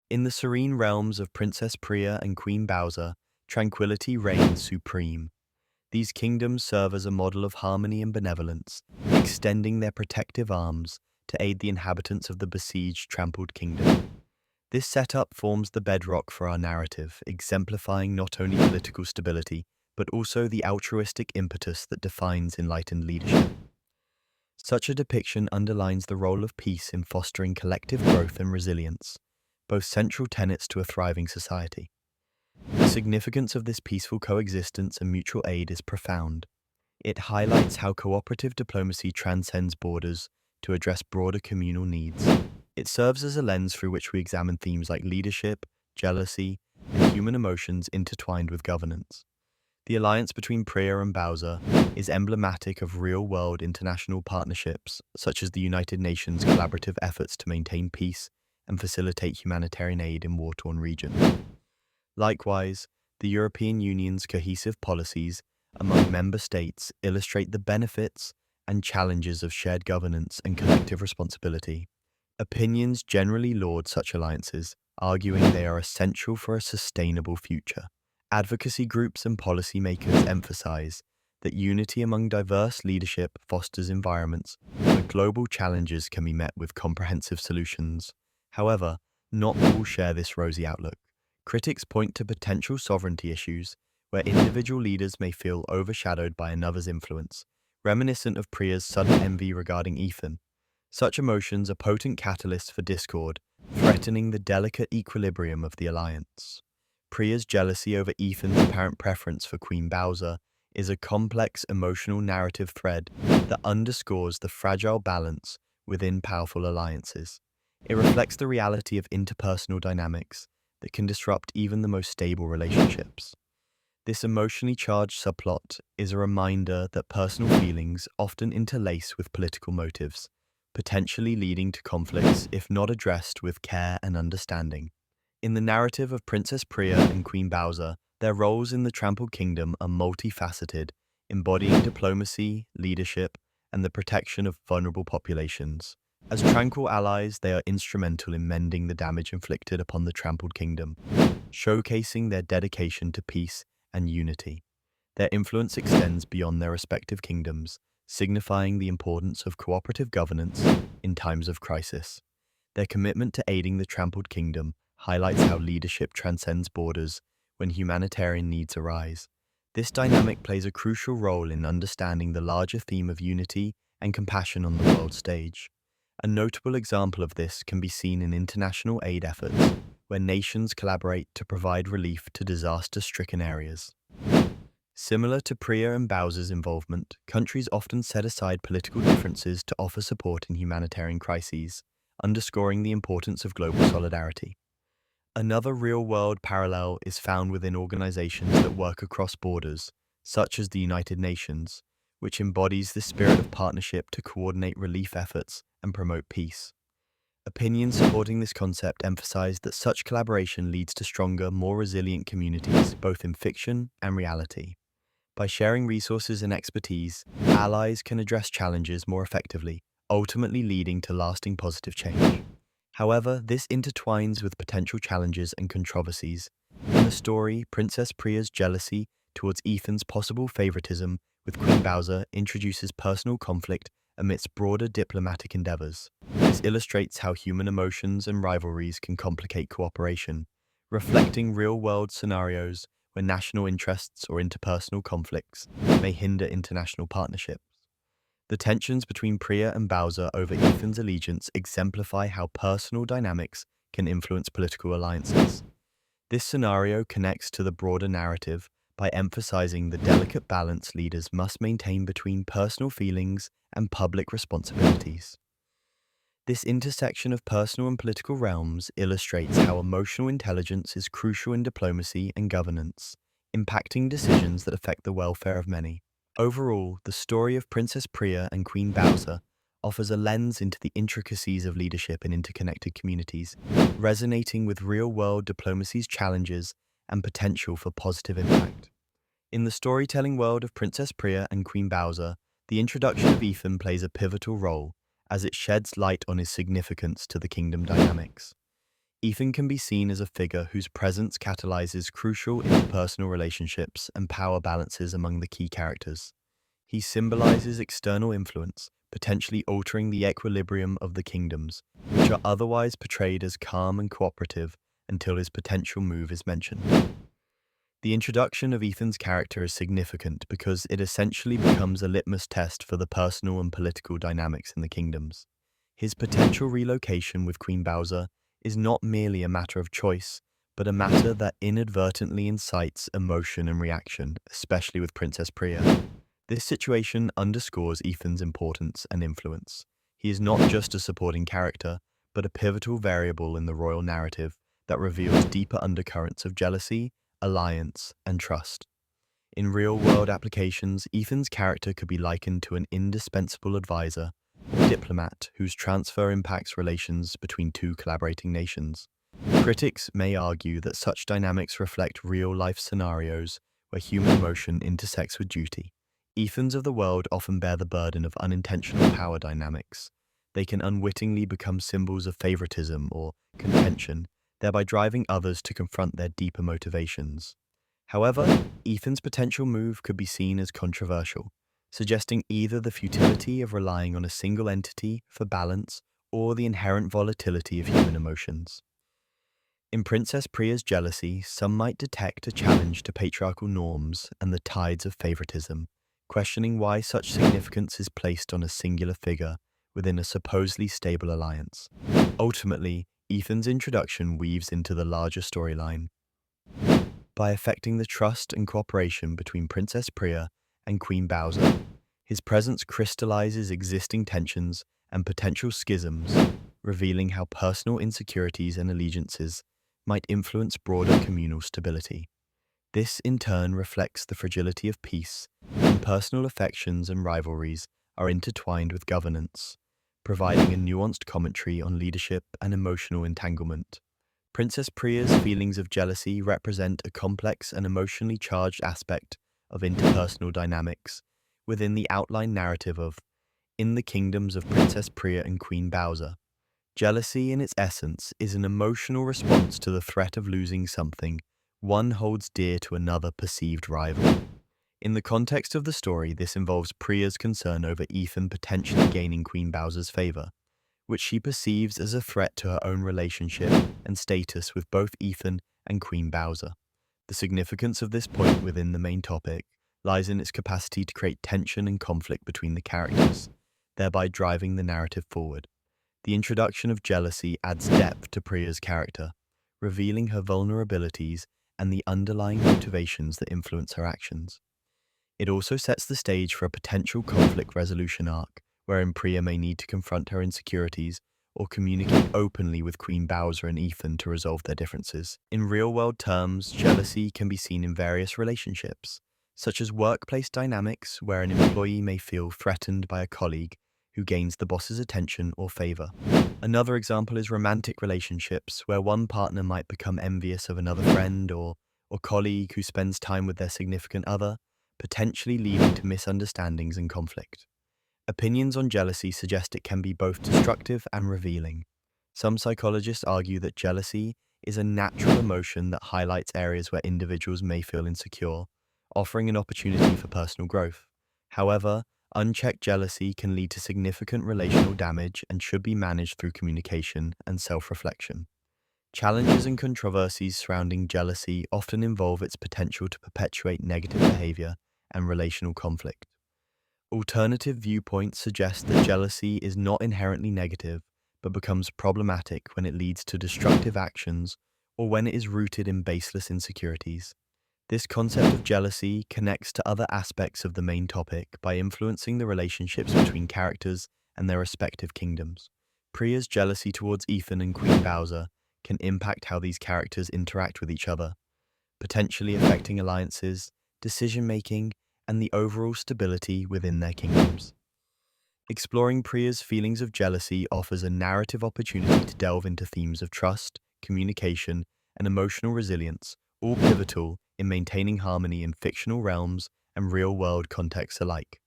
In the serene realms of Princess Priya and Queen Bowzer, tranquility reigns supreme. These kingdoms serve as a model of harmony and benevolence, extending their protective arms to aid the inhabitants of the besieged Trampled Kingdom. This setup forms the bedrock for our narrative, exemplifying not only political stability, but also the altruistic impetus that defines enlightened leadership. Such a depiction underlines the role of peace in fostering collective growth and resilience, both central tenets to a thriving society. The significance of this peaceful coexistence and mutual aid is profound. It highlights how cooperative diplomacy transcends borders to address broader communal needs. It serves as a lens through which we examine themes like leadership, jealousy, and human emotions intertwined with governance. The alliance between Priya and Bowzer is emblematic of real-world international partnerships, such as the United Nations' collaborative efforts to maintain peace and facilitate humanitarian aid in war-torn regions. Likewise, the European Union's cohesive policies among member states illustrate the benefits and challenges of shared governance and collective responsibility. Opinions generally laud such alliances, arguing they are essential for a sustainable future. Advocacy groups and policymakers emphasize that unity among diverse leadership fosters environments where global challenges can be met with comprehensive solutions. However, not all share this rosy outlook. Critics point to potential sovereignty issues where individual leaders may feel overshadowed by another's influence, reminiscent of Priya's sudden envy regarding Ethan. Such emotions are potent catalysts for discord, threatening the delicate equilibrium of the alliance. Priya's jealousy over Ethan's apparent preference for Queen Bowzer is a complex emotional narrative thread that underscores the fragile balance within powerful alliances. It reflects the reality of interpersonal dynamics that can disrupt even the most stable relationships. This emotionally charged subplot is a reminder that personal feelings often interlace with political motives, potentially leading to conflicts if not addressed with care and understanding. In the narrative of Princess Priya and Queen Bowzer, their roles in the Trampled Kingdom are multifaceted, embodying diplomacy, leadership, and the protection of vulnerable populations. As tranquil allies, they are instrumental in mending the damage inflicted upon the Trampled Kingdom, showcasing their dedication to peace and unity. Their influence extends beyond their respective kingdoms, signifying the importance of cooperative governance in times of crisis. Their commitment to aiding the Trampled Kingdom highlights how leadership transcends borders when humanitarian needs arise. This dynamic plays a crucial role in understanding the larger theme of unity and compassion on the world stage. A notable example of this can be seen in international aid efforts, where nations collaborate to provide relief to disaster-stricken areas. Similar to Priya and Bowzer's involvement, countries often set aside political differences to offer support in humanitarian crises, underscoring the importance of global solidarity. Another real-world parallel is found within organizations that work across borders, such as the United Nations, which embodies the spirit of partnership to coordinate relief efforts and promote peace. Opinions supporting this concept emphasize that such collaboration leads to stronger, more resilient communities, both in fiction and reality. By sharing resources and expertise, allies can address challenges more effectively, ultimately leading to lasting positive change. However, this intertwines with potential challenges and controversies. In the story, Princess Priya's jealousy towards Ethan's possible favoritism with Queen Bowzer introduces personal conflict amidst broader diplomatic endeavors. This illustrates how human emotions and rivalries can complicate cooperation, reflecting real-world scenarios where national interests or interpersonal conflicts may hinder international partnerships. The tensions between Priya and Bowzer over Ethan's allegiance exemplify how personal dynamics can influence political alliances. This scenario connects to the broader narrative by emphasizing the delicate balance leaders must maintain between personal feelings and public responsibilities. This intersection of personal and political realms illustrates how emotional intelligence is crucial in diplomacy and governance, impacting decisions that affect the welfare of many. Overall, the story of Princess Priya and Queen Bowzer offers a lens into the intricacies of leadership in interconnected communities, resonating with real-world diplomacy's challenges and potential for positive impact. In the storytelling world of Princess Priya and Queen Bowzer, the introduction of Ethan plays a pivotal role as it sheds light on his significance to the kingdom dynamics. Ethan can be seen as a figure whose presence catalyzes crucial interpersonal relationships and power balances among the key characters. He symbolizes external influence, potentially altering the equilibrium of the kingdoms, which are otherwise portrayed as calm and cooperative until his potential move is mentioned. The introduction of Ethan's character is significant because it essentially becomes a litmus test for the personal and political dynamics in the kingdoms. His potential relocation with Queen Bowzer is not merely a matter of choice, but a matter that inadvertently incites emotion and reaction, especially with Princess Priya. This situation underscores Ethan's importance and influence. He is not just a supporting character, but a pivotal variable in the royal narrative that reveals deeper undercurrents of jealousy, alliance, and trust. In real-world applications, Ethan's character could be likened to an indispensable advisor or diplomat whose transfer impacts relations between two collaborating nations. Critics may argue that such dynamics reflect real-life scenarios where human emotion intersects with duty. Ethans of the world often bear the burden of unintentional power dynamics. They can unwittingly become symbols of favoritism or contention, thereby driving others to confront their deeper motivations. However, Ethan's potential move could be seen as controversial, suggesting either the futility of relying on a single entity for balance or the inherent volatility of human emotions. In Princess Priya's jealousy, some might detect a challenge to patriarchal norms and the tides of favoritism, questioning why such significance is placed on a singular figure within a supposedly stable alliance. Ultimately, Ethan's introduction weaves into the larger storyline. By affecting the trust and cooperation between Princess Priya and Queen Bowzer, his presence crystallizes existing tensions and potential schisms, revealing how personal insecurities and allegiances might influence broader communal stability. This, in turn, reflects the fragility of peace, and personal affections and rivalries are intertwined with governance, providing a nuanced commentary on leadership and emotional entanglement. Princess Priya's feelings of jealousy represent a complex and emotionally charged aspect of interpersonal dynamics within the outline narrative of In the Kingdoms of Princess Priya and Queen Bowzer. Jealousy, in its essence, is an emotional response to the threat of losing something one holds dear to another perceived rival. In the context of the story, this involves Priya's concern over Ethan potentially gaining Queen Bowzer's favor, which she perceives as a threat to her own relationship and status with both Ethan and Queen Bowzer. The significance of this point within the main topic lies in its capacity to create tension and conflict between the characters, thereby driving the narrative forward. The introduction of jealousy adds depth to Priya's character, revealing her vulnerabilities and the underlying motivations that influence her actions. It also sets the stage for a potential conflict resolution arc, wherein Priya may need to confront her insecurities or communicate openly with Queen Bowzer and Ethan to resolve their differences. In real-world terms, jealousy can be seen in various relationships, such as workplace dynamics where an employee may feel threatened by a colleague who gains the boss's attention or favor. Another example is romantic relationships where one partner might become envious of another friend or colleague who spends time with their significant other, potentially leading to misunderstandings and conflict. Opinions on jealousy suggest it can be both destructive and revealing. Some psychologists argue that jealousy is a natural emotion that highlights areas where individuals may feel insecure, offering an opportunity for personal growth. However, unchecked jealousy can lead to significant relational damage and should be managed through communication and self-reflection. Challenges and controversies surrounding jealousy often involve its potential to perpetuate negative behavior and relational conflict. Alternative viewpoints suggest that jealousy is not inherently negative, but becomes problematic when it leads to destructive actions or when it is rooted in baseless insecurities. This concept of jealousy connects to other aspects of the main topic by influencing the relationships between characters and their respective kingdoms. Priya's jealousy towards Ethan and Queen Bowzer can impact how these characters interact with each other, potentially affecting alliances, decision-making, and the overall stability within their kingdoms. Exploring Priya's feelings of jealousy offers a narrative opportunity to delve into themes of trust, communication, and emotional resilience, all pivotal in maintaining harmony in fictional realms and real-world contexts alike.